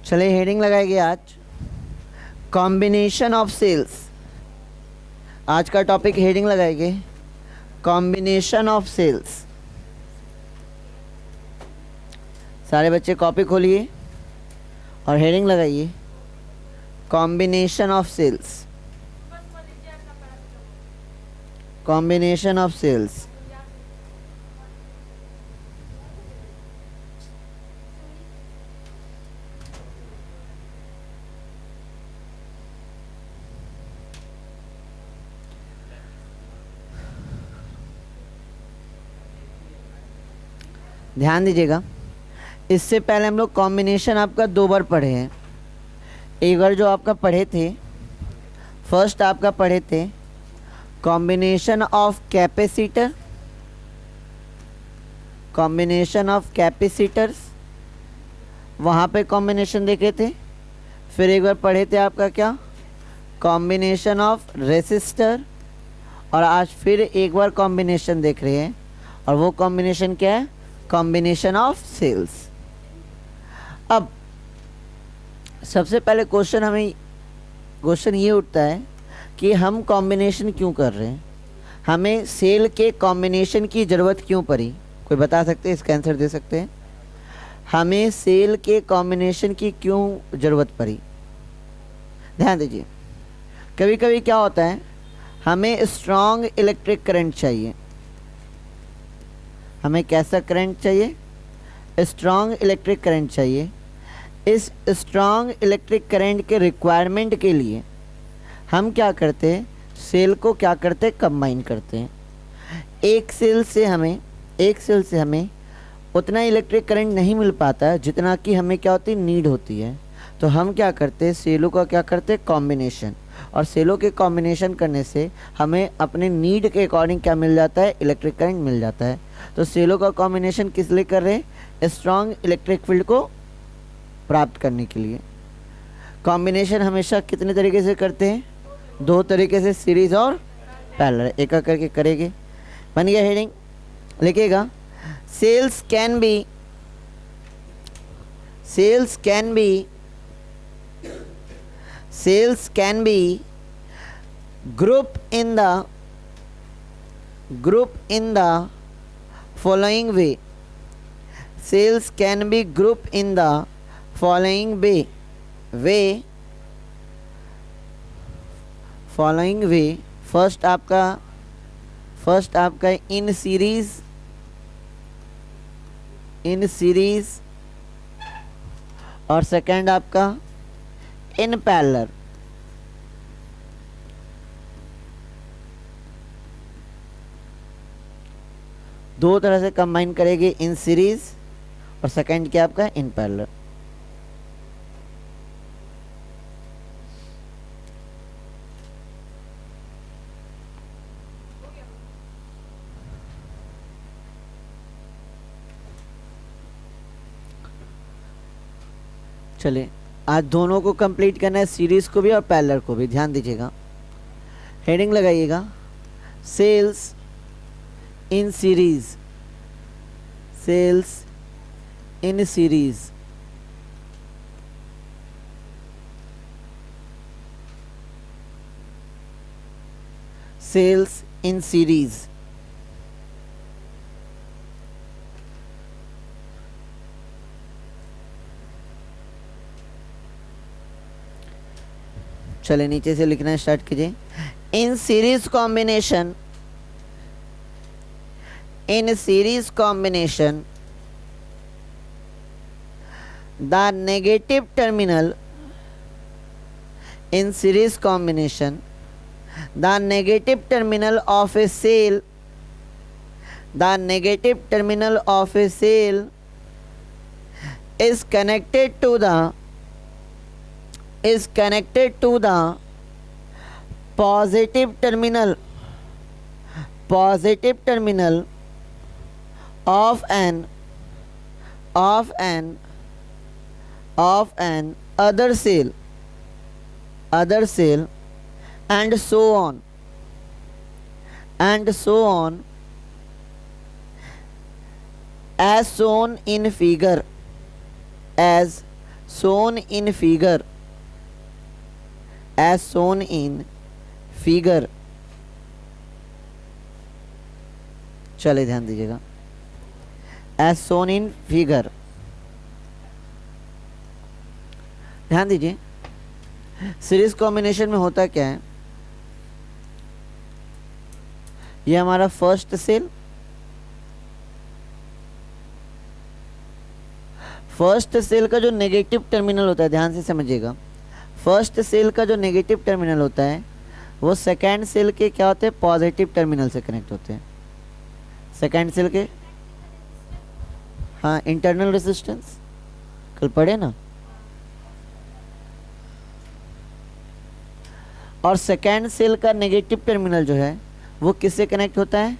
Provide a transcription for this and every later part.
चलिए हेडिंग लगाएंगे आज कॉम्बिनेशन ऑफ सेल्स। आज का टॉपिक हेडिंग लगाएंगे कॉम्बिनेशन ऑफ सेल्स। सारे बच्चे कॉपी खोलिए और हेडिंग लगाइए combination of cells. Combination of cells. ध्यान दीजिएगा, इससे पहले हम लोग कॉम्बिनेशन आपका 2 बार पढ़े हैं। एक बार जो आपका पढ़े थे, फर्स्ट आपका पढ़े थे combination of capacitor, combination of capacitors, वहाँ पे कॉम्बिनेशन देखे थे। फिर एक बार पढ़े थे आपका क्या, कॉम्बिनेशन ऑफ रेसिस्टर। और आज फिर एक बार कॉम्बिनेशन देख रहे हैं, और वो कॉम्बिनेशन क्या है, कॉम्बिनेशन ऑफ सेल्स। अब सबसे पहले क्वेश्चन ये उठता है कि हम कॉम्बिनेशन क्यों कर रहे हैं, हमें सेल के कॉम्बिनेशन की ज़रूरत क्यों पड़ी। कोई बता सकते हैं, इसका आंसर दे सकते हैं, हमें सेल के कॉम्बिनेशन की क्यों ज़रूरत पड़ी। ध्यान दीजिए, कभी कभी क्या होता है, हमें स्ट्रॉन्ग इलेक्ट्रिक करंट चाहिए। हमें कैसा करंट चाहिए, स्ट्रॉन्ग इलेक्ट्रिक करंट चाहिए। इस स्ट्रॉन्ग इलेक्ट्रिक करंट के रिक्वायरमेंट के लिए हम क्या करते हैं, सेल को क्या करते हैं, कंबाइन करते हैं। एक सेल से हमें उतना इलेक्ट्रिक करंट नहीं मिल पाता है जितना कि हमें क्या होती है, नीड होती है। तो हम क्या करते हैं, सेलों का क्या करते हैं, कॉम्बिनेशन। और सेलों के कॉम्बिनेशन करने से हमें अपने नीड के अकॉर्डिंग क्या मिल जाता है, इलेक्ट्रिक करंट मिल जाता है। तो सेलों का कॉम्बिनेशन किस लिए कर रहे हैं, स्ट्रॉन्ग इलेक्ट्रिक फील्ड को प्राप्त करने के लिए। कॉम्बिनेशन हमेशा कितने तरीके से करते हैं, 2 तरीके से, सीरीज और पैरेलल। एक एक करके करेंगे। बन गया हेडिंग, लिखिएगा cells can be group in the following way. Sales can be grouped in the following way. First आपका इन सीरीज और सेकंड आपका इन पैरेलल। दो तरह से कंबाइन करेंगे, इन सीरीज और सेकंड क्या आपका इन पैरेलल। चलिए आज दोनों को कंप्लीट करना है, सीरीज को भी और पैरेलल को भी। ध्यान दीजिएगा, हेडिंग लगाइएगा cells in series. Cells in series. Cells in series. चले नीचे से लिखना स्टार्ट कीजिए। In series combination, in series combination the negative terminal of a cell is connected to the positive terminal of an other cell and so on as shown in figure shown in figure, as shown in figure, चले ध्यान दीजिएगा, as shown in figure, ध्यान दीजिए। Series combination में होता क्या है, ये हमारा फर्स्ट सेल, फर्स्ट सेल का जो नेगेटिव टर्मिनल होता है, ध्यान से समझिएगा, फर्स्ट सेल का जो नेगेटिव टर्मिनल होता है वो सेकेंड सेल के क्या होते हैं, पॉजिटिव टर्मिनल से कनेक्ट होते हैं। सेकेंड सेल के, हाँ, इंटरनल रेजिस्टेंस कल पढ़े ना। और सेकेंड सेल का नेगेटिव टर्मिनल जो है वो किससे कनेक्ट होता है,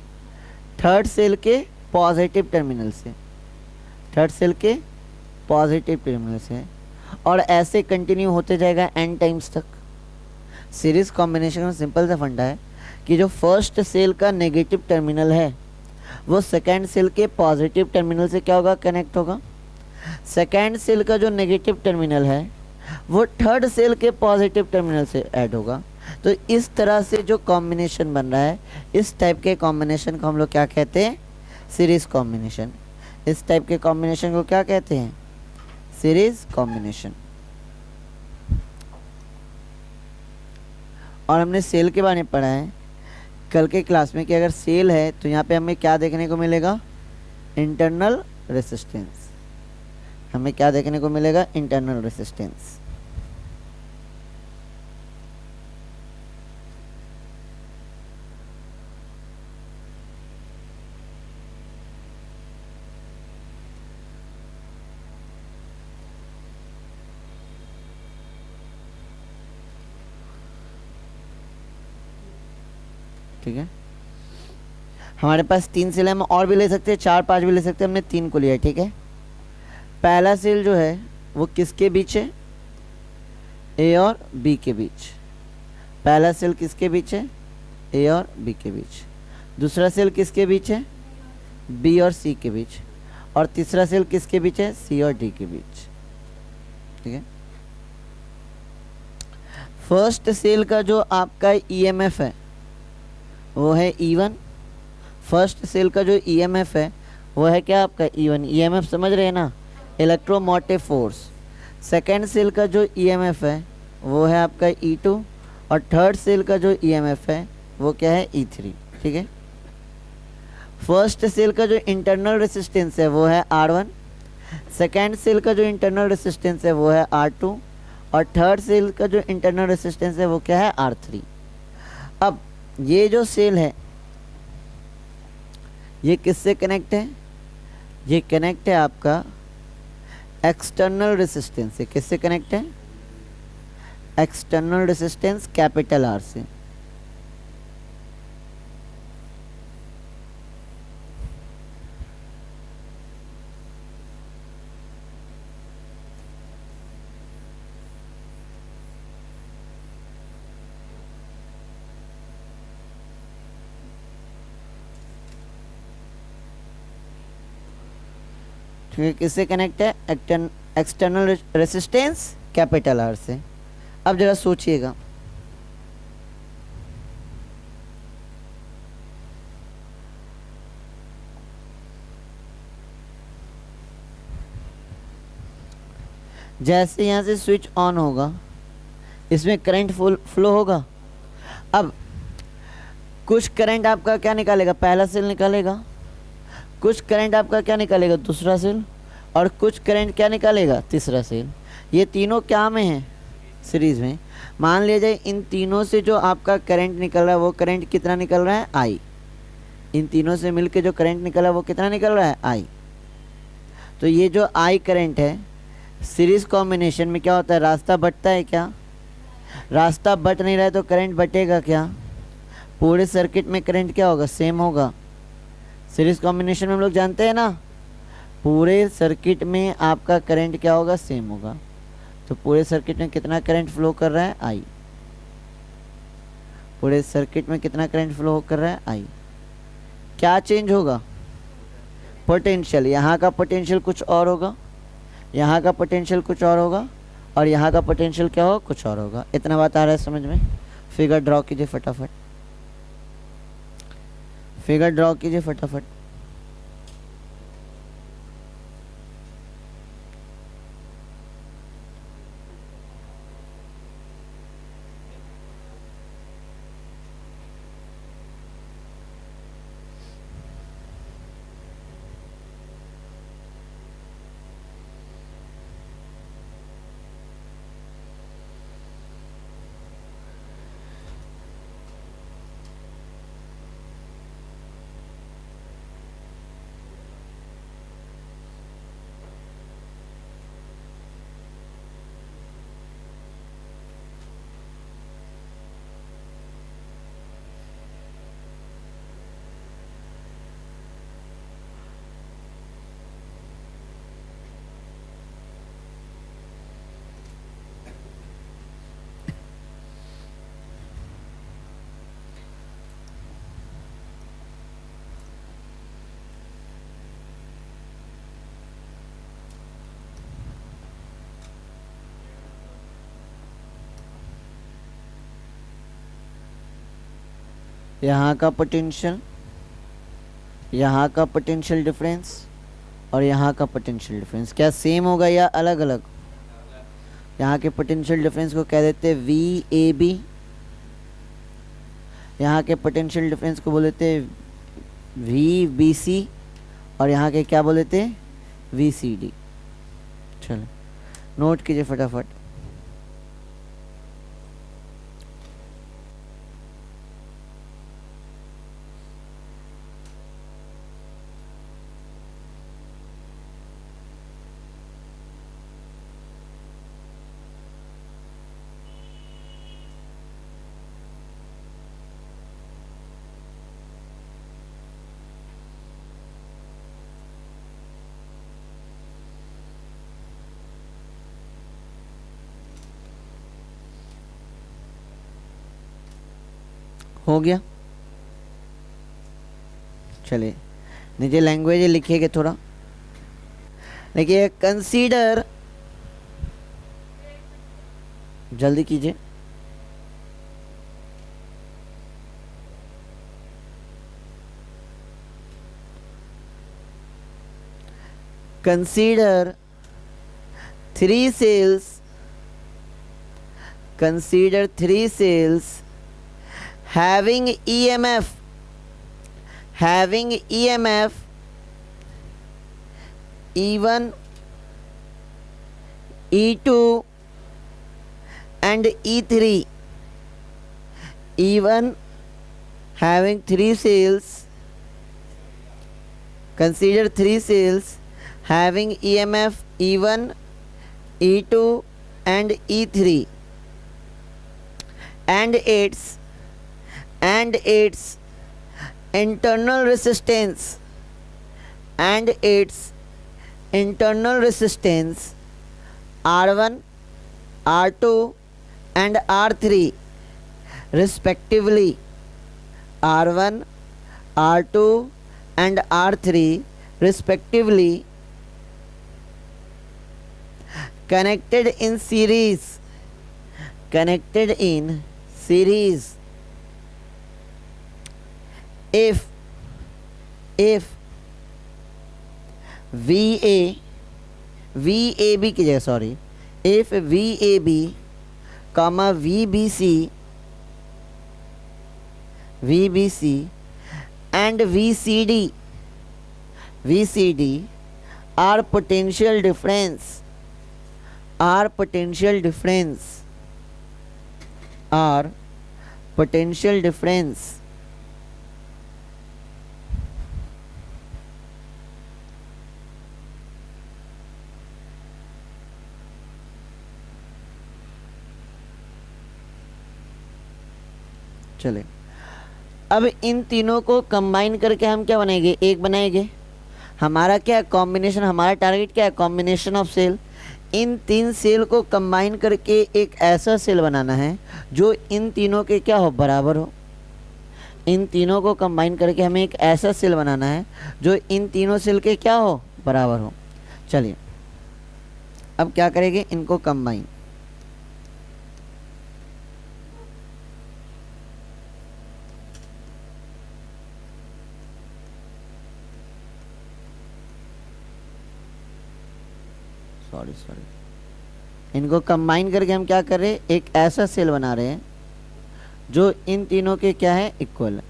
थर्ड सेल के पॉजिटिव टर्मिनल से, थर्ड सेल के पॉजिटिव टर्मिनल से, और ऐसे कंटिन्यू होते जाएगा एन टाइम्स तक। सीरीज कॉम्बिनेशन में सिंपल सा फंडा है कि जो फर्स्ट सेल का नेगेटिव टर्मिनल है वो सेकेंड सेल के पॉजिटिव टर्मिनल से क्या होगा, कनेक्ट होगा। सेकेंड सेल का जो नेगेटिव टर्मिनल है वो थर्ड सेल के पॉजिटिव टर्मिनल से ऐड होगा। तो इस तरह से जो कॉम्बिनेशन बन रहा है, इस टाइप के कॉम्बिनेशन को हम लोग क्या कहते हैं, सीरीज कॉम्बिनेशन। इस टाइप के कॉम्बिनेशन को क्या कहते हैं, सीरीज कॉम्बिनेशन। और हमने सेल के बारे में पढ़ा है कल के क्लास में कि अगर सेल है तो यहाँ पे हमें क्या देखने को मिलेगा, इंटरनल रेसिस्टेंस। हमें क्या देखने को मिलेगा, इंटरनल रेसिस्टेंस। ठीक है, हमारे पास 3 सेल है, हम और भी ले सकते हैं, 4 5 भी ले सकते हैं, हमने 3 को लिया है। ठीक है, पहला सेल जो है वो किसके बीच है, ए और बी के बीच। पहला सेल किसके बीच है, ए और बी के बीच। दूसरा सेल किसके बीच है, बी और सी के बीच। और तीसरा सेल किसके बीच है, सी और डी के बीच। ठीक है, फर्स्ट सेल का जो आपका ईएमएफ है वो है E1। फर्स्ट सेल का जो ईएमएफ है वो है क्या, आपका E1। ईएमएफ समझ रहे हैं ना, इलेक्ट्रोमोटिव फोर्स। सेकेंड सेल का जो ईएमएफ है वो है आपका E2। और थर्ड सेल का जो ईएमएफ है वो क्या है, E3। ठीक है, फर्स्ट सेल का जो इंटरनल रेसिस्टेंस है वो है R1। सेकेंड सेल का जो इंटरनल रेसिस्टेंस है वो है R2। और थर्ड सेल का जो इंटरनल रेसिस्टेंस है वो क्या है, R3। अब ये जो सेल है ये किससे कनेक्ट है, ये कनेक्ट है आपका एक्सटर्नल रेसिस्टेंस से। किससे कनेक्ट है, एक्सटर्नल रेसिस्टेंस कैपिटल आर से। किससे कनेक्ट है, एक्सटर्नल रेसिस्टेंस कैपिटल आर से। अब जरा सोचिएगा, जैसे यहाँ से स्विच ऑन होगा इसमें करंट फ्लो होगा। अब कुछ करंट आपका क्या निकालेगा, पहला सेल निकालेगा। कुछ करंट आपका क्या निकालेगा, दूसरा सेल। और कुछ करंट क्या निकालेगा, तीसरा सेल। ये तीनों क्या में है, सीरीज में। मान लिया जाए इन तीनों से जो आपका करंट निकल रहा है वो करंट कितना निकल रहा है, आई। इन तीनों से मिलके जो करंट निकल रहा है वो कितना निकल रहा है, आई। तो ये जो आई करंट है सीरीज कॉम्बिनेशन में क्या होता है, रास्ता बंटता है क्या, रास्ता बंट नहीं रहा है तो करंट बटेगा क्या, पूरे सर्किट में करंट क्या होगा, सेम होगा। सीरीज कॉम्बिनेशन में हम लोग जानते हैं ना, पूरे सर्किट में आपका करंट क्या होगा, सेम होगा। तो पूरे सर्किट में कितना करंट फ्लो कर रहा है, आई। पूरे सर्किट में कितना करंट फ्लो कर रहा है, आई। क्या चेंज होगा, पोटेंशियल। यहाँ का पोटेंशियल कुछ और होगा, यहाँ का पोटेंशियल कुछ और होगा और यहाँ का पोटेंशियल क्या होगा, कुछ और होगा। इतना बात आ रहा है समझ में? फिगर ड्रॉ कीजिए फटाफट, फिगर ड्रॉ कीजिए फटाफट। यहाँ का पोटेंशियल, यहाँ का पोटेंशियल डिफरेंस और यहाँ का पोटेंशियल डिफरेंस क्या सेम होगा या अलग अलग? यहाँ के पोटेंशियल डिफरेंस को कह देते हैं वी ए बी, यहाँ के पोटेंशियल डिफरेंस को बोल देते हैं वी बी सी और यहाँ के क्या बोल देते हैं, वी सी डी। चलो नोट कीजिए फटाफट। हो गया? चलिए नीचे लैंग्वेज लिखिएगा थोड़ा। देखिए कंसीडर, जल्दी कीजिए। Consider 3 cells, consider 3 cells having EMF E1, E2 and E3. E1 having 3 cells, consider 3 cells having EMF E1, E2 and E3 and its internal resistance R1, R2 and R3 respectively. R1, R2 and R3 respectively connected in series if VAB की जगह sorry, if VAB comma VBC and VCD are potential difference चले अब इन तीनों को combine करके हम क्या बनाएंगे, एक बनाएंगे। हमारा क्या कॉम्बिनेशन, हमारा टारगेट क्या है, कॉम्बिनेशन ऑफ सेल। इन 3 सेल को कंबाइन करके एक ऐसा सेल बनाना है जो इन तीनों के क्या हो, बराबर हो। इन तीनों को कंबाइन करके हमें एक ऐसा सेल बनाना है जो इन तीनों सेल के क्या हो, बराबर हो। चलिए अब क्या करेंगे, इनको कंबाइन। सॉरी, इनको कंबाइन करके हम क्या कर रहे हैं, एक ऐसा सेल बना रहे हैं जो इन तीनों के क्या है, इक्वल है।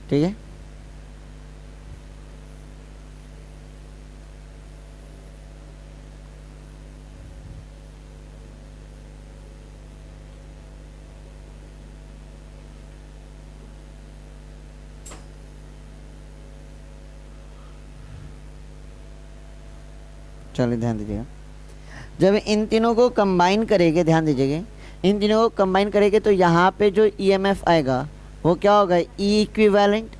ठीक है, चलिए ध्यान दीजिएगा। जब इन तीनों को कंबाइन करेंगे, ध्यान दीजिएगा, इन तीनों को कंबाइन करेंगे तो यहाँ पे जो ईएमएफ आएगा वो क्या होगा, ई इक्विवेलेंट।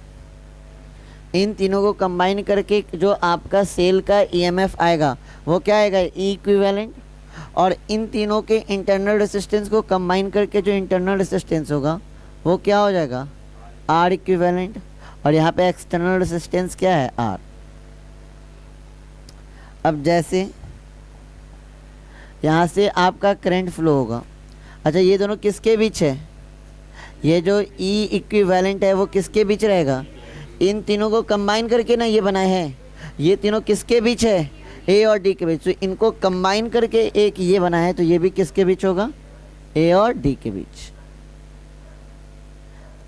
इन तीनों को कंबाइन करके जो आपका सेल का ईएमएफ आएगा वो क्या आएगा, ई इक्विवेलेंट। और इन तीनों के इंटरनल रेसिस्टेंस को कंबाइन करके जो इंटरनल रेसिस्टेंस होगा वो क्या हो जाएगा, आर इक्विवेलेंट। और यहाँ पे एक्सटर्नल रेसिस्टेंस क्या है, आर। अब जैसे यहाँ से आपका करंट फ्लो होगा, अच्छा ये दोनों किसके बीच है, ये जो ई इक्विवेलेंट है वो किसके बीच रहेगा, इन तीनों को कंबाइन करके ना ये बनाए हैं, ये तीनों किसके बीच है, ए और डी के बीच। तो इनको कंबाइन करके एक ये बना है, तो ये भी किसके बीच होगा, ए और डी के बीच,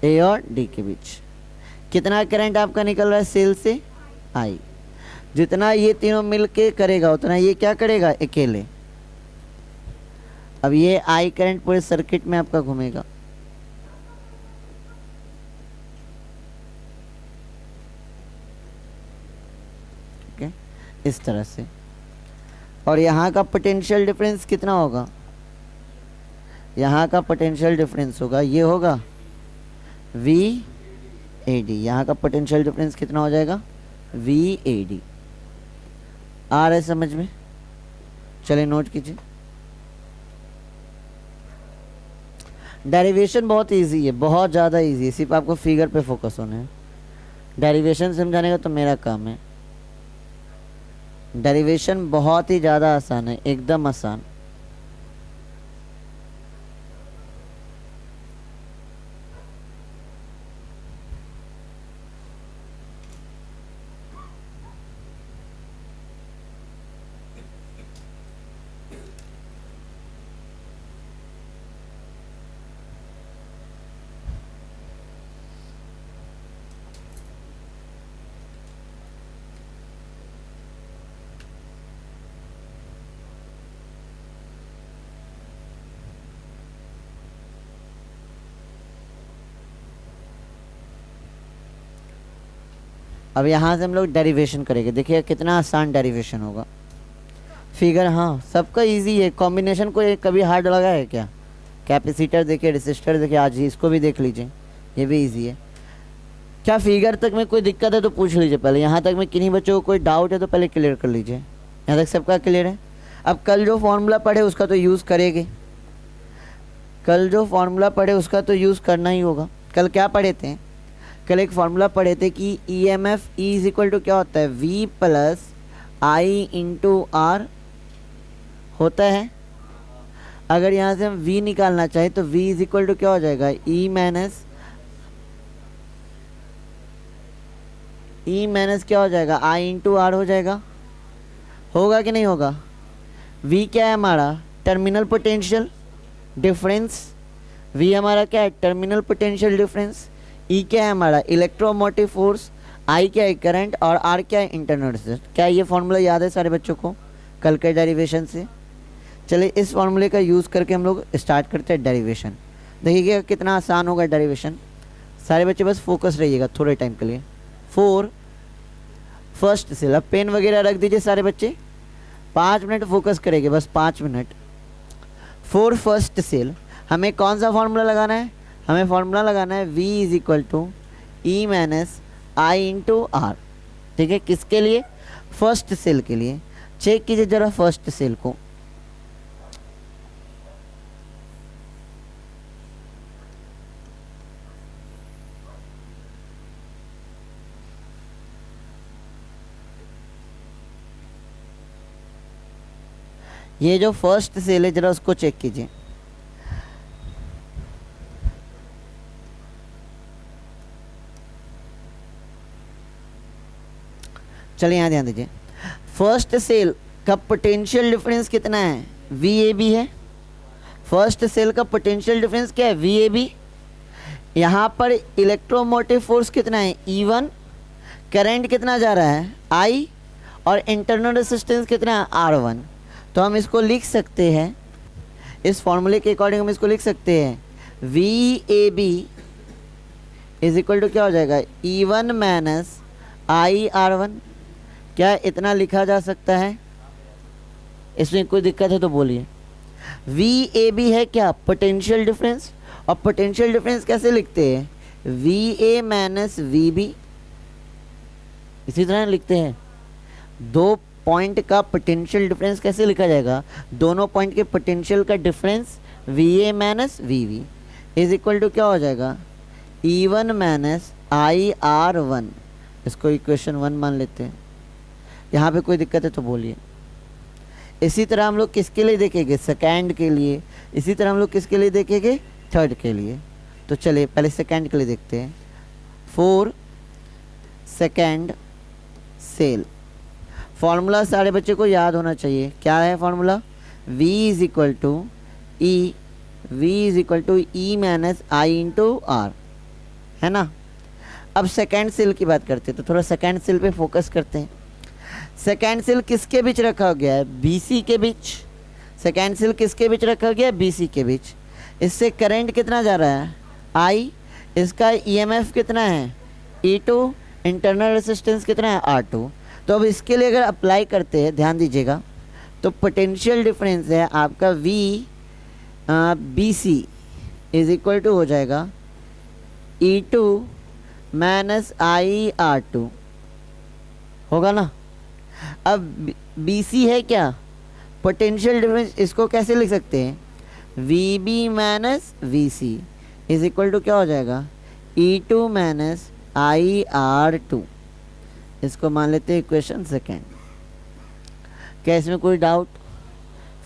ए और डी के बीच। कितना करंट आपका निकल रहा है सेल से, आई। जितना ये तीनों मिलके करेगा उतना ये क्या करेगा, अकेले। अब ये आई करंट पूरे सर्किट में आपका घूमेगा। ओके, इस तरह से। और यहाँ का पोटेंशियल डिफरेंस कितना होगा, यहाँ का पोटेंशियल डिफरेंस होगा, ये होगा वी ए डी। यहाँ का पोटेंशियल डिफरेंस कितना हो जाएगा, वी ए डी। आ रहा है समझ में, चलिए नोट कीजिए। डेरिवेशन बहुत इजी है, बहुत ज़्यादा इजी है, सिर्फ आपको फिगर पे फोकस होना है। डेरिवेशन समझाने का तो मेरा काम है। डेरिवेशन बहुत ही ज़्यादा आसान है, एकदम आसान। अब यहाँ से हम लोग डेरिवेशन करेंगे, देखिए कितना आसान डेरिवेशन होगा। फिगर हाँ सबका इजी है, कॉम्बिनेशन को कभी हार्ड लगा है क्या, कैपेसिटर देखिए, रेसिस्टर देखिए, आज ही इसको भी देख लीजिए, ये भी इजी है। क्या फिगर तक में कोई दिक्कत है तो पूछ लीजिए पहले, यहाँ तक में किन्हीं बच्चों को कोई डाउट है तो पहले क्लियर कर लीजिए। यहाँ तक सबका क्लियर है। अब कल जो फॉर्मूला पढ़े उसका तो यूज़ करेंगे, कल जो फॉर्मूला पढ़े उसका तो यूज़ करना ही होगा। कल क्या पढ़े थे, कल एक फार्मूला पढ़े थे कि E M F E is equal to क्या होता है, V plus I into R होता है। अगर यहाँ से हम v निकालना चाहें तो v इज इक्वल टू क्या हो जाएगा, ई माइनस क्या हो जाएगा, i इंटू आर हो जाएगा। होगा कि नहीं होगा। v क्या है हमारा, टर्मिनल पोटेंशियल डिफरेंस। v हमारा क्या है, टर्मिनल पोटेंशियल डिफरेंस। E क्या है हमारा, इलेक्ट्रोमोटिव फोर्स। I क्या है, करंट। और R क्या है, इंटरनल रेजिस्टेंस। क्या ये फॉर्मूला याद है सारे बच्चों को कल के डेरिवेशन से। चलिए इस फॉर्मूले का यूज़ करके हम लोग स्टार्ट करते हैं डेरिवेशन। देखिएगा कितना आसान होगा डेरिवेशन। सारे बच्चे बस फोकस रहिएगा थोड़े टाइम के लिए। 4 फर्स्ट सेल, अब पेन वगैरह रख दीजिए सारे बच्चे, 5 मिनट फोकस करेंगे, बस 5 मिनट। 4 फर्स्ट सेल, हमें कौन सा फॉर्मूला लगाना है, हमें फॉर्मूला लगाना है v is equal to E minus I into R. ठीक है, किसके लिए, फर्स्ट सेल के लिए। चेक कीजिए जरा फर्स्ट सेल को, ये जो फर्स्ट सेल है जरा उसको चेक कीजिए। चलिए यहाँ ध्यान दीजिए, फर्स्ट सेल का पोटेंशियल डिफरेंस कितना है, VAB है। फर्स्ट सेल का पोटेंशियल डिफरेंस क्या है, VAB। यहाँ पर इलेक्ट्रोमोटिव फोर्स कितना है, E1। करंट कितना जा रहा है, I। और इंटरनल रेजिस्टेंस कितना है, R1। तो हम इसको लिख सकते हैं, इस फॉर्मूले के अकॉर्डिंग हम इसको लिख सकते हैं, VAB इज इक्वल टू क्या हो जाएगा, E1 माइनस IR1। क्या इतना लिखा जा सकता है, इसमें कोई दिक्कत है तो बोलिए। VAB है क्या, पोटेंशियल डिफरेंस। और पोटेंशियल डिफरेंस कैसे लिखते हैं, VA माइनस VB, इसी तरह लिखते हैं। दो पॉइंट का पोटेंशियल डिफरेंस कैसे लिखा जाएगा, दोनों पॉइंट के पोटेंशियल का difference VA minus VB is equal to क्या हो जाएगा, E1 माइनस IR1। इसको इक्वेशन 1 मान लेते हैं। यहाँ पे कोई दिक्कत है तो बोलिए। इसी तरह हम लोग किसके लिए देखेंगे, सेकेंड के लिए। इसी तरह हम लोग किसके लिए देखेंगे, थर्ड के लिए। तो चलिए पहले सेकेंड के लिए देखते हैं। 4 सेकेंड सेल, फॉर्मूला सारे बच्चे को याद होना चाहिए। क्या है formula, V is equal to E minus I into R, है ना। अब सेकेंड सेल की बात करते हैं, तो थोड़ा सेकेंड सेल पे फोकस करते हैं। सेकेंड सेल किसके बीच रखा गया है, BC के बीच। सेकेंड सेल किसके बीच रखा गया है, BC के बीच। इससे करंट कितना जा रहा है, I। इसका EMF कितना है, E2। इंटरनल रेजिस्टेंस कितना है, R2। तो अब इसके लिए अगर अप्लाई करते हैं, ध्यान दीजिएगा, तो पोटेंशियल डिफरेंस है आपका BC इज इक्वल टू हो जाएगा E2 माइनस IR2, होगा ना। अब BC है क्या, पोटेंशियल डिफरेंस, इसको कैसे लिख सकते हैं, VB minus VC is equal to क्या हो जाएगा, E2 माइनस IR2। इसको मान लेते हैं इक्वेशन सेकेंड। क्या इसमें कोई डाउट,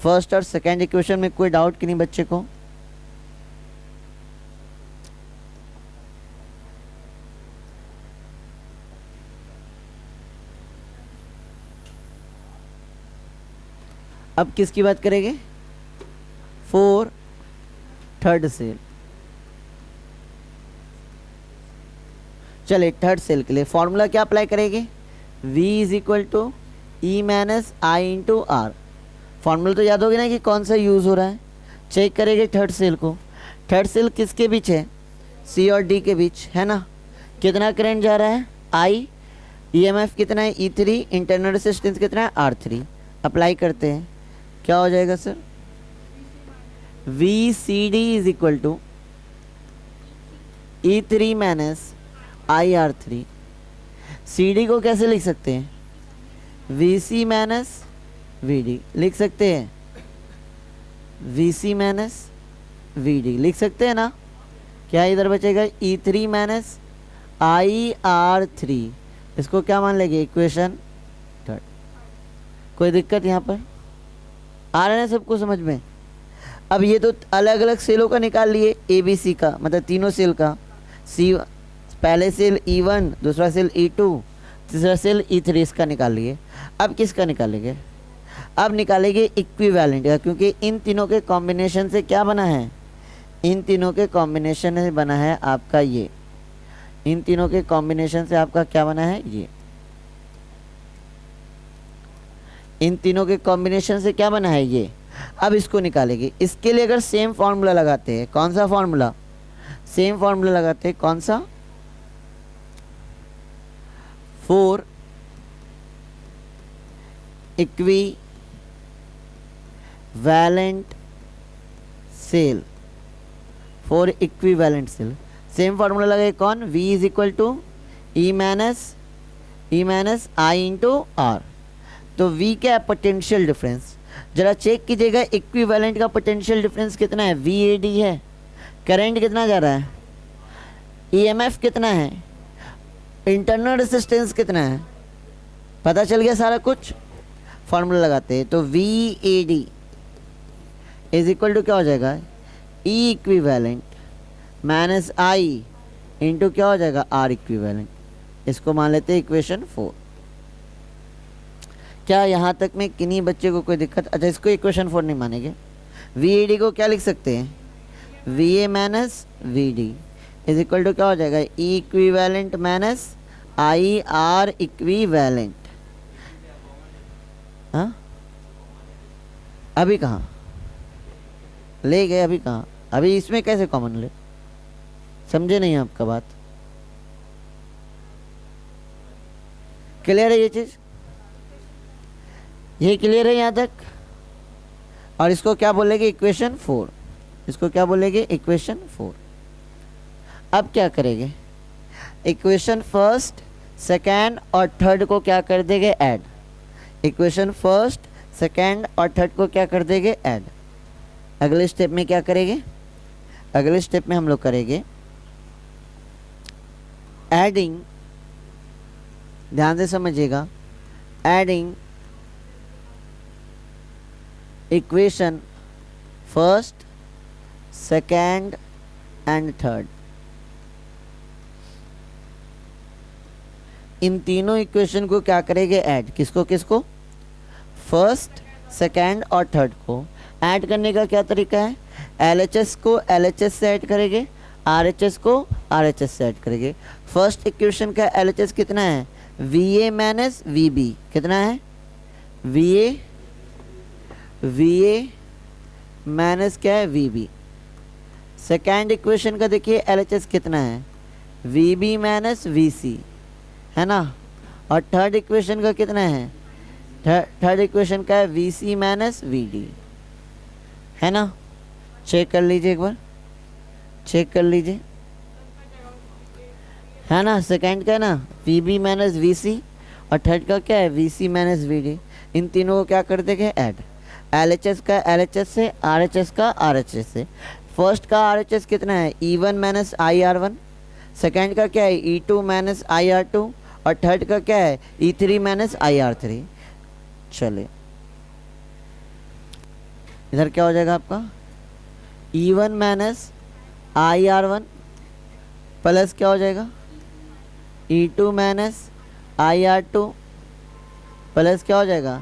फर्स्ट और सेकेंड इक्वेशन में कोई डाउट कि नहीं बच्चे को। अब किसकी बात करेंगे, 4 थर्ड सेल। चलिए थर्ड सेल के लिए फॉर्मूला क्या अप्लाई करेंगे, V is equal to E minus I into R। Formula तो याद होगी ना कि कौन सा यूज़ हो रहा है। चेक करेंगे थर्ड सेल को। थर्ड सेल किसके बीच है, C और D के बीच, है ना। कितना करंट जा रहा है, I। EMF कितना है, E3। इंटरनल रेजिस्टेंस कितना है, R3। अप्लाई करते हैं, क्या हो जाएगा sir, VCD is equal to E3 minus IR3। CD को कैसे लिख सकते हैं, VC माइनस VD लिख सकते हैं, VC माइनस VD लिख सकते हैं ना। क्या इधर बचेगा, E3 माइनस IR3। इसको क्या मान लेंगे, इक्वेशन थर्ड। कोई दिक्कत यहाँ पर आ रहा है सबको समझ में। अब ये तो अलग अलग सेलों का निकाल लिए, ABC का, मतलब तीनों सेल का। C पहले सेल E1, दूसरा सेल E2, तीसरा सेल E3, इसका निकाल लिए। अब किसका निकालेंगे, अब निकालेंगे इक्विवेलेंट का, क्योंकि इन तीनों के कॉम्बिनेशन से क्या बना है, इन तीनों के कॉम्बिनेशन से बना है आपका ये, इन तीनों के कॉम्बिनेशन से आपका क्या बना है, ये इन तीनों के कॉम्बिनेशन से क्या बना है, ये। अब इसको निकालेंगे। इसके लिए अगर सेम फार्मूला लगाते हैं, कौन सा फार्मूला, सेम फार्मूला लगाते हैं, कौन सा, 4 equivalent cell, 4 equivalent cell. Same formula लगाए, कौन, V is equal to E minus I into R। तो V क्या है, पोटेंशियल डिफरेंस। जरा चेक कीजिएगा इक्विवेलेंट का पोटेंशियल डिफरेंस कितना है, VAD है। करंट कितना जा रहा है, EMF कितना है, इंटरनल रेजिस्टेंस कितना है, पता चल गया सारा कुछ। फार्मूला लगाते हैं, तो VAD इज इक्वल टू क्या हो जाएगा, E equivalent minus I into क्या हो जाएगा, आर इक्विवेलेंट। इसको मान लेते हैं इक्वेशन 4। क्या यहाँ तक में किन्हीं बच्चे को कोई दिक्कत? अच्छा, इसको इक्वेशन 4 नहीं मानेंगे। वी ए डी को क्या लिख सकते हैं, V A minus V D is equal to क्या हो जाएगा, E equivalent minus I R equivalent. हाँ, अभी कहाँ ले गए, अभी कहाँ, अभी इसमें कैसे कॉमन ले, समझे नहीं आपका बात? क्लियर है ये चीज़, ये क्लियर है यहाँ तक? और इसको क्या बोलेंगे, इक्वेशन 4। इसको क्या बोलेंगे, इक्वेशन 4। अब क्या करेंगे, इक्वेशन फर्स्ट सेकेंड और थर्ड को क्या कर देंगे, ऐड। इक्वेशन फर्स्ट सेकेंड और थर्ड को क्या कर देंगे, ऐड। अगले स्टेप में क्या करेंगे, अगले स्टेप में हम लोग करेंगे एडिंग, ध्यान से समझिएगा, adding equation first second and third. इन तीनों इक्वेशन को क्या करेंगे, ऐड। किसको किसको, फर्स्ट सेकेंड और थर्ड को। ऐड करने का क्या तरीका है, LHS को LHS से ऐड करेंगे, RHS को RHS से ऐड करेंगे। फर्स्ट इक्वेशन का LHS कितना है, VA माइनस VB कितना है, VA माइनस क्या है, VB। सेकेंड इक्वेशन का देखिए LHS कितना है, VB माइनस VC है ना। और थर्ड इक्वेशन का कितना है, थर्ड इक्वेशन का है VC माइनस VD है ना। चेक कर लीजिए एक बार, चेक कर लीजिए, है ना। सेकंड का है ना VB माइनस VC और थर्ड का क्या है VC माइनस VD। इन तीनों को क्या कर देंगे, ऐड। LHS का LHS से, RHS का RHS से। फर्स्ट का RHS कितना है, E1 माइनस IR1। सेकेंड का क्या है, E2 माइनस IR2 और थर्ड का क्या है, E3 माइनस IR3। चलिए इधर क्या हो जाएगा आपका, E1 माइनस IR1 प्लस क्या हो जाएगा, E2 माइनस IR2 प्लस क्या हो जाएगा,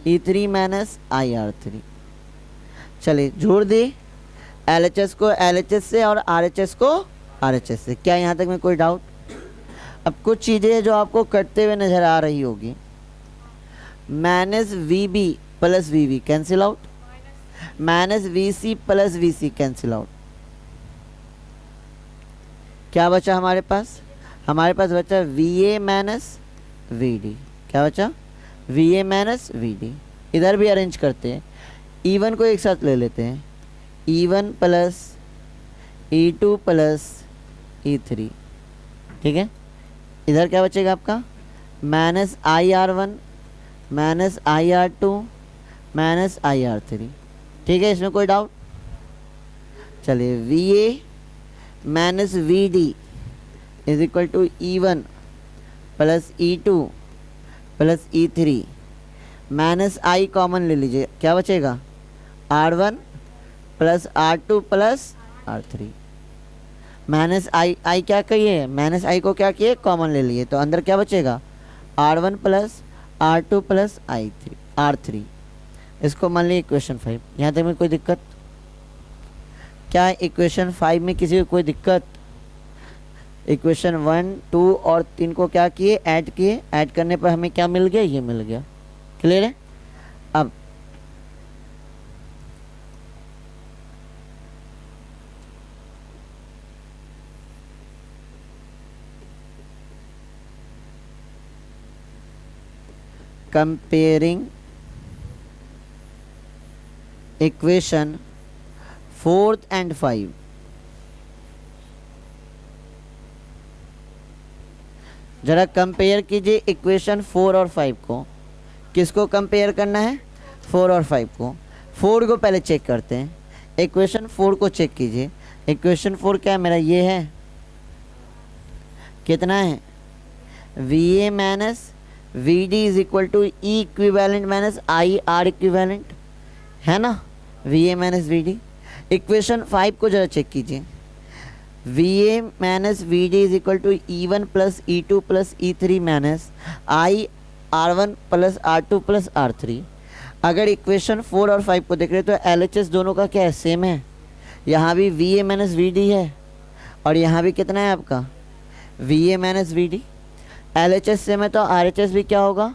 E3 माइनस IR3। चलिए जोड़ दिए LHS को LHS से और RHS को RHS से। क्या यहाँ तक में कोई डाउट? अब कुछ चीज़ें जो आपको कटते हुए नज़र आ रही होगी, minus VB plus VB cancel out, minus VC plus VC cancel out. क्या बचा हमारे पास, हमारे पास बचा VA माइनस VD। क्या बचा, VA माइनस VD। इधर भी अरेंज करते हैं, E1 को एक साथ ले लेते हैं, E1 plus E2 plus E3, ठीक है। इधर क्या बचेगा आपका, minus IR1 minus IR2 minus IR3, ठीक है। इसमें कोई डाउट? चलिए VA minus VD is equal to E1 plus E2 plus E3 minus I common ले लीजिए, क्या बचेगा, R1 plus R2 plus R3 minus I क्या कहिए, माइनस I को क्या किए, कॉमन ले लिए, तो अंदर क्या बचेगा, R1 plus R2 plus R3। इसको मान लीजिए इक्वेशन 5। यहाँ तक में कोई दिक्कत? क्या इक्वेशन 5 में किसी को कोई दिक्कत? इक्वेशन 1 2 और 3 को क्या किए, ऐड किए, ऐड करने पर हमें क्या मिल गया, ये मिल गया। क्लियर है? अब कंपेयरिंग इक्वेशन 4 एंड 5। जरा कंपेयर कीजिए इक्वेशन 4 और 5 को। किसको कंपेयर करना है, 4 और 5 को। 4 को पहले चेक करते हैं, इक्वेशन 4 को चेक कीजिए। इक्वेशन 4 क्या है मेरा, ये है, कितना है, VA minus VD is equal to E equivalent minus I R equivalent, है ना। V A minus V D. Equation 5 को जरा चेक कीजिए, V A minus V D is equal to E one plus E two plus E three minus I R one plus R two plus R three. अगर equation 4 और 5 को देख रहे हो तो एल एच एस दोनों का क्या है, सेम है। यहाँ भी V A minus V D है और यहाँ भी कितना है आपका V A minus V D. L H S same है तो आर एच एस भी क्या होगा,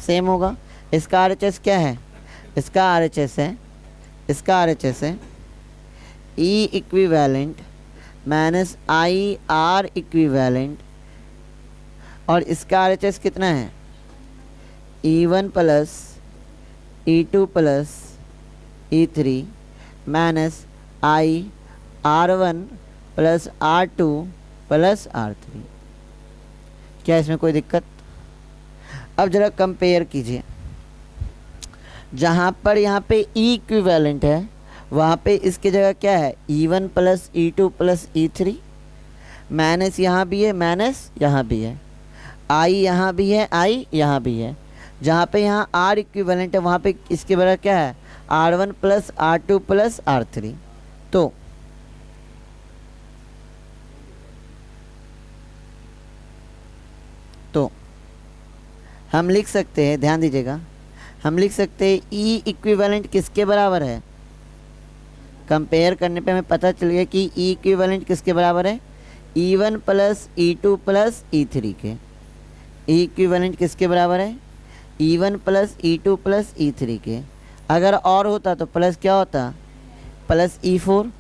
सेम होगा। इसका आर एच एस क्या है, इसका आर एच एस है, इसका आर एच एस है E equivalent minus I R equivalent, और इसका आर एच एस कितना है E one plus E two plus E three minus I R one plus R two plus R three. क्या इसमें कोई दिक्कत? अब जरा कंपेयर कीजिए, जहाँ पर यहाँ पे ई इक्विवेलेंट है वहाँ पे इसकी जगह क्या है E one plus E two plus E three, minus यहाँ भी है माइनस यहाँ भी है, आई यहाँ भी है आई यहाँ भी है। जहाँ पे यहाँ आर इक्विवेलेंट है वहाँ पे इसके बराबर क्या है R one plus R two plus R three. तो हम लिख सकते हैं, ध्यान दीजिएगा, हम लिख सकते हैं ई इक्विवेलेंट किसके बराबर है, कंपेयर करने पे हमें पता चल गया कि ई इक्विवेलेंट किसके बराबर है E one plus E two plus E three के। ई इक्विवेलेंट किसके बराबर है E one plus E two plus E three के। अगर और होता तो प्लस क्या होता प्लस ई फोर,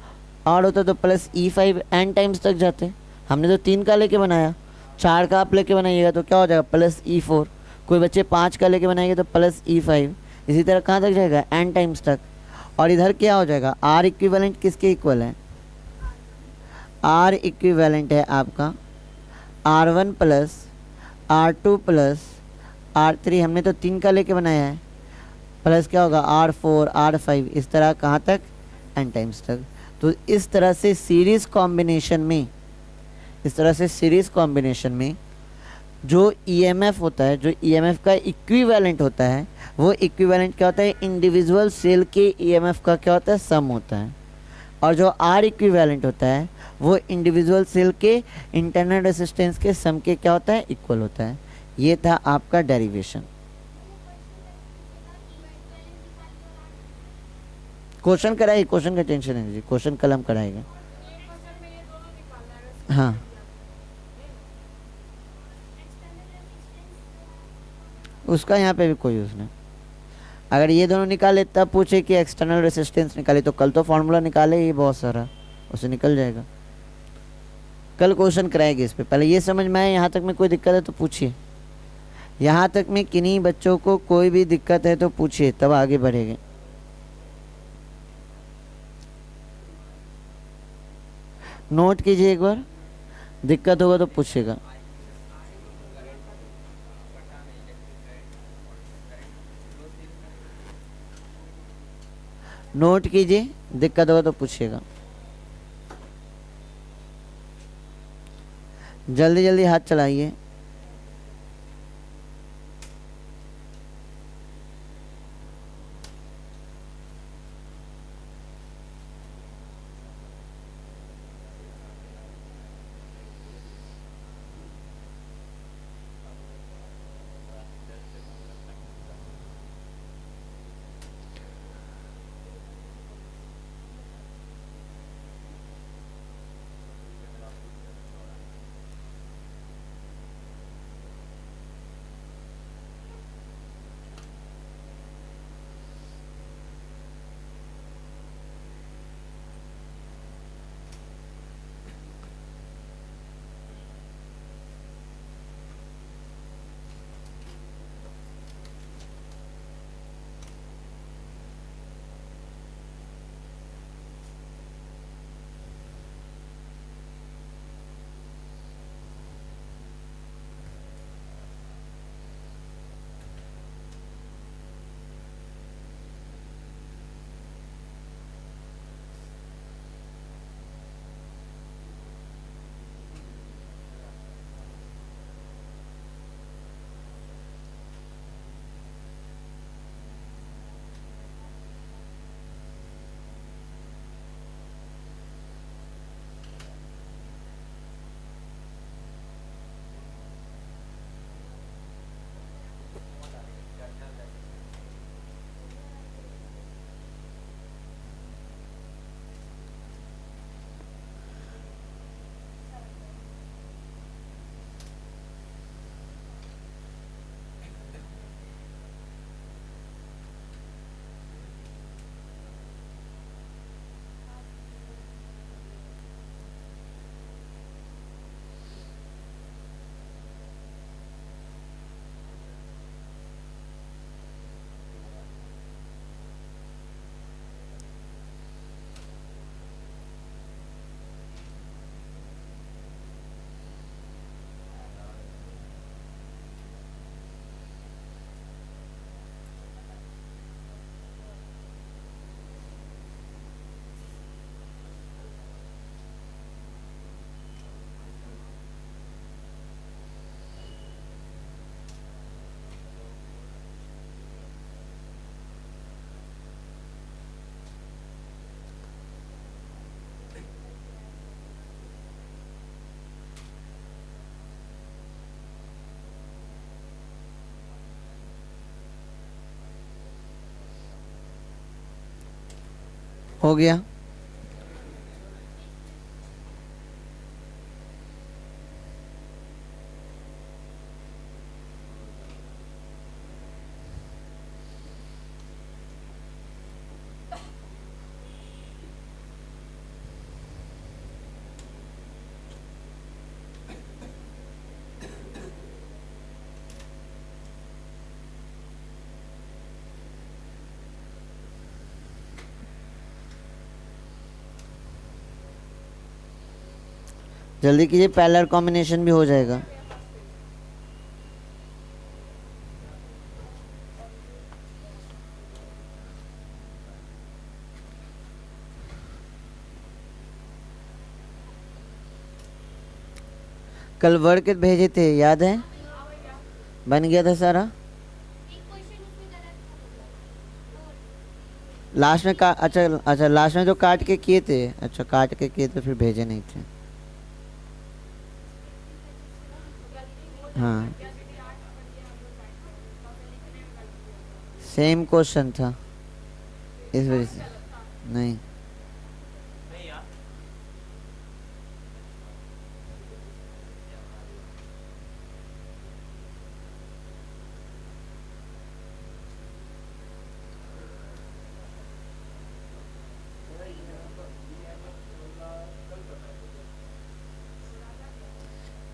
और होता तो प्लस ई फाइव, एन टाइम्स तक जाते। हमने तो 3 का लेके बनाया, 4 का आप लेके बनाइएगा तो क्या हो जाएगा प्लस ई फोर, कोई बच्चे 5 का लेके बनाएंगे तो प्लस ई फाइव, इसी तरह कहाँ तक जाएगा एन टाइम्स तक। और इधर क्या हो जाएगा आर इक्विवेलेंट किसके इक्वल है, आर इक्विवेलेंट है आपका R one plus R two plus R three, हमने तो 3 का लेके बनाया है, प्लस क्या होगा आर फोर आर फाइव, इस तरह कहाँ तक एन टाइम्स तक। तो इस तरह से सीरीज़ कॉम्बिनेशन में, इस तरह से सीरीज़ कॉम्बिनेशन में जो ईएमएफ होता है, जो ईएमएफ का इक्विवेलेंट होता है, वो इक्विवेलेंट क्या होता है इंडिविजुअल सेल के ईएमएफ का क्या होता है सम होता है। और जो आर इक्विवेलेंट होता है वो इंडिविजुअल सेल के इंटरनल रेजिस्टेंस के सम के क्या होता है इक्वल होता है। ये था आपका डेरिवेशन। क्वेश्चन कराइए, क्वेश्चन का टेंशन नहीं लीजिए, क्वेश्चन कल हम कराएंगे। हाँ उसका यहाँ पे भी कोई यूज़ नहीं। अगर ये दोनों निकाले तब पूछे कि एक्सटर्नल रेसिस्टेंस निकाले तो कल तो फार्मूला निकाले ही बहुत सारा, उसे निकल जाएगा। कल क्वेश्चन कराएंगे इस पे, पहले ये समझ में आए यहाँ तक में कोई दिक्कत है तो पूछिए, यहाँ तक में किन्हीं बच्चों को कोई भी दिक्कत है तो पूछिए, तब आगे बढ़ेंगे। नोट कीजिए एक बार, दिक्कत होगा तो पूछिएगा। नोट कीजिए, दिक्कत होगा तो पूछिएगा। जल्दी जल्दी हाथ चलाइए। हो गया। जल्दी कीजिए, पैरेलल कॉम्बिनेशन भी हो जाएगा। कल वर्क भेजे थे, याद है? बन गया था सारा। लास्ट में अच्छा अच्छा, लास्ट में जो काट के किए थे, अच्छा काट के किए तो फिर भेजे नहीं थे। हाँ, सेम क्वेश्चन था इस वजह से। नहीं,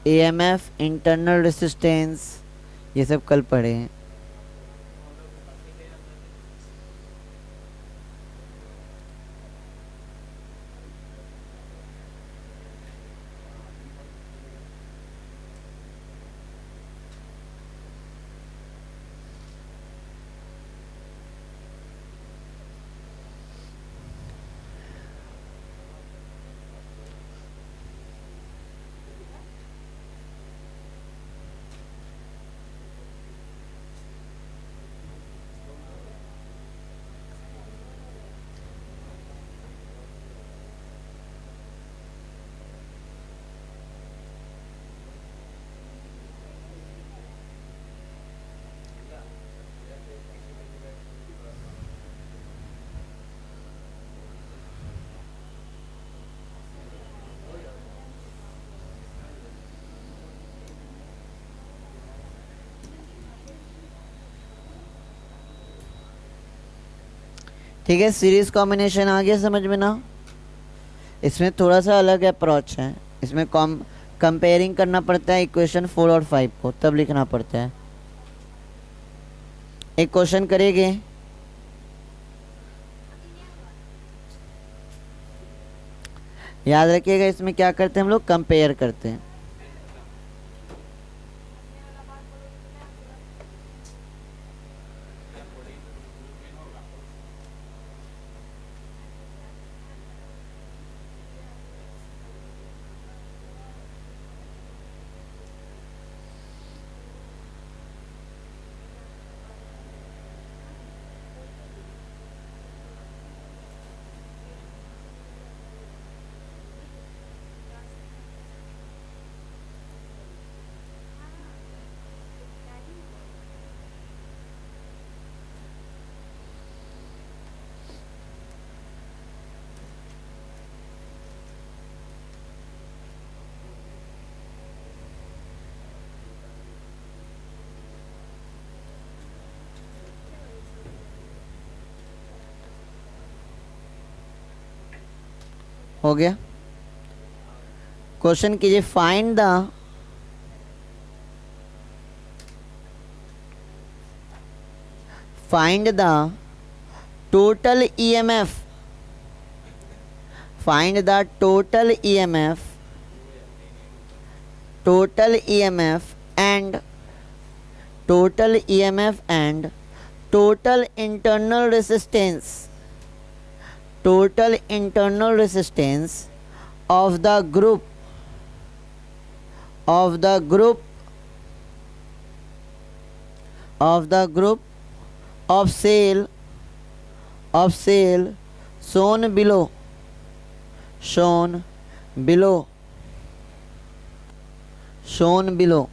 एएमएफ, इंटरनल रेसिस्टेंस, ये सब कल पढ़े हैं। ठीक है, सीरीज कॉम्बिनेशन आ गया समझ में ना? इसमें थोड़ा सा अलग अप्रोच है। इसमें कंपेयरिंग करना पड़ता है इक्वेशन 4 और 5 को, तब लिखना पड़ता है। एक क्वेश्चन करेंगे, याद रखिएगा। इसमें क्या करते हैं हम लोग? कंपेयर करते हैं। हो गया। क्वेश्चन कीजिए, find the total EMF, find the total EMF and total internal resistance of the group of cell shown below.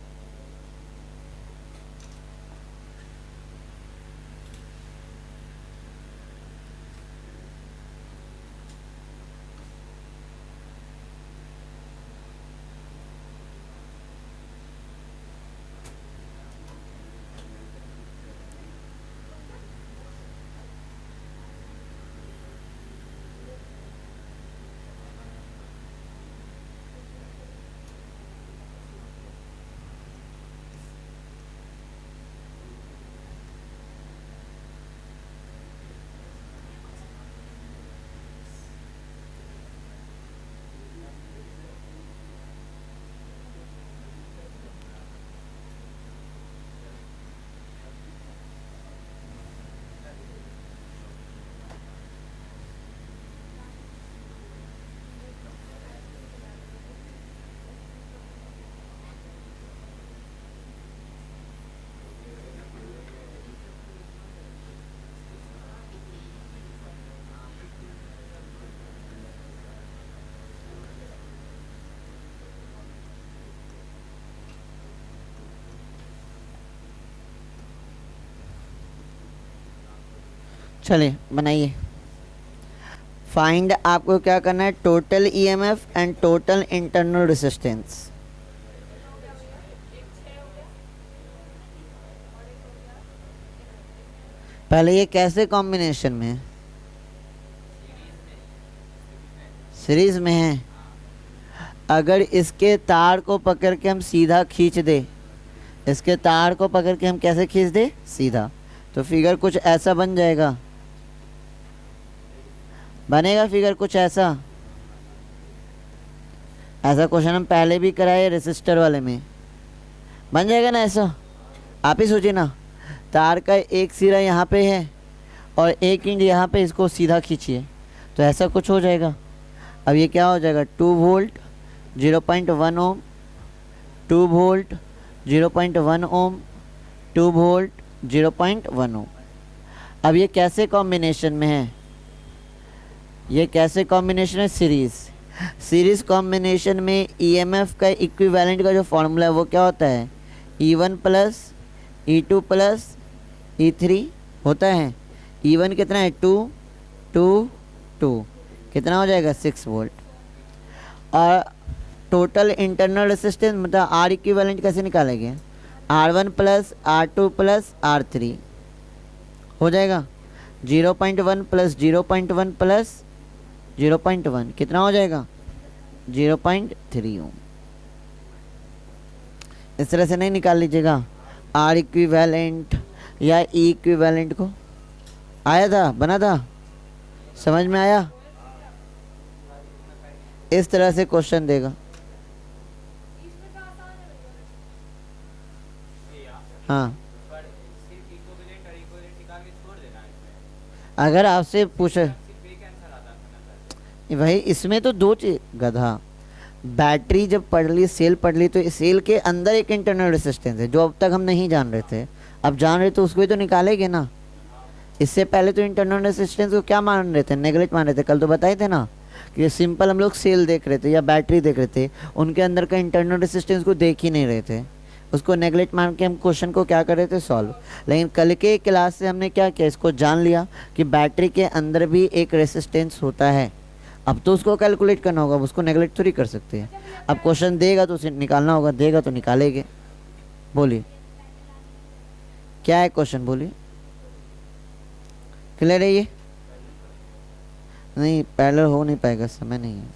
चलिए बनाइए। फाइंड, आपको क्या करना है, total EMF and total internal resistance. पहले ये कैसे कॉम्बिनेशन में है? सीरीज में है। अगर इसके तार को पकड़ के हम सीधा खींच दे, इसके तार को पकड़ के हम कैसे खींच दे, सीधा, तो फिगर कुछ ऐसा बन जाएगा, बनेगा फिगर कुछ ऐसा। ऐसा क्वेश्चन हम पहले भी कराए रेसिस्टर वाले में, बन जाएगा ना ऐसा। आप ही सोचिए ना, तार का एक सिरा यहाँ पे है और एक इंच यहाँ पे, इसको सीधा खींचिए तो ऐसा कुछ हो जाएगा। अब ये क्या हो जाएगा, 2 वोल्ट 0.1 ओम, 2 वोल्ट 0.1 ओम, 2 वोल्ट 0.1 ओम। अब ये कैसे कॉम्बिनेशन में है, ये कैसे कॉम्बिनेशन है, सीरीज़ कॉम्बिनेशन में ईएमएफ का इक्विवेलेंट का जो फॉर्मूला है वो क्या होता है, E1 plus E2 plus E3 होता है। E1 कितना है, 2 2 2, कितना हो जाएगा, 6 वोल्ट। और टोटल इंटरनल रेजिस्टेंस मतलब R इक्विवेलेंट कैसे निकालेंगे, R1 plus R2 plus R3 हो जाएगा 0.1 प्लस 0.1 प्लस 0.1, कितना हो जाएगा, 0.3 ओम। इस तरह से नहीं निकाल लीजिएगा R इक्विवेलेंट या E इक्विवेलेंट को। आया था, बना था, समझ में आया। इस तरह से क्वेश्चन देगा। हाँ, अगर आपसे पूछे भाई, इसमें तो दो चीज, गधा, बैटरी जब पढ़ ली, सेल पढ़ ली, तो सेल के अंदर एक इंटरनल रेजिस्टेंस है जो अब तक हम नहीं जान रहे थे, अब जान रहे तो उसको भी तो निकालेंगे ना। इससे पहले तो इंटरनल रेजिस्टेंस को क्या मान रहे थे, नेगलेक्ट मान रहे थे। कल तो बताए थे ना कि सिंपल हम लोग सेल देख रहे थे या बैटरी देख रहे थे, उनके अंदर का इंटरनल रेजिस्टेंस को देख ही नहीं रहे थे, उसको नेगलेक्ट मान के हम क्वेश्चन को क्या कर रहे थे, सॉल्व। लेकिन कल के क्लास से हमने क्या किया, इसको जान लिया कि बैटरी के अंदर भी एक रेजिस्टेंस होता है। अब तो उसको कैलकुलेट करना होगा, उसको नेगलेक्ट थोड़ी कर सकते हैं। अब क्वेश्चन देगा तो उसे निकालना होगा, देगा तो निकालेंगे। बोलिए क्या है क्वेश्चन, बोलिए। क्लियर है ये? नहीं, पैरेलल हो नहीं पाएगा, समय नहीं है।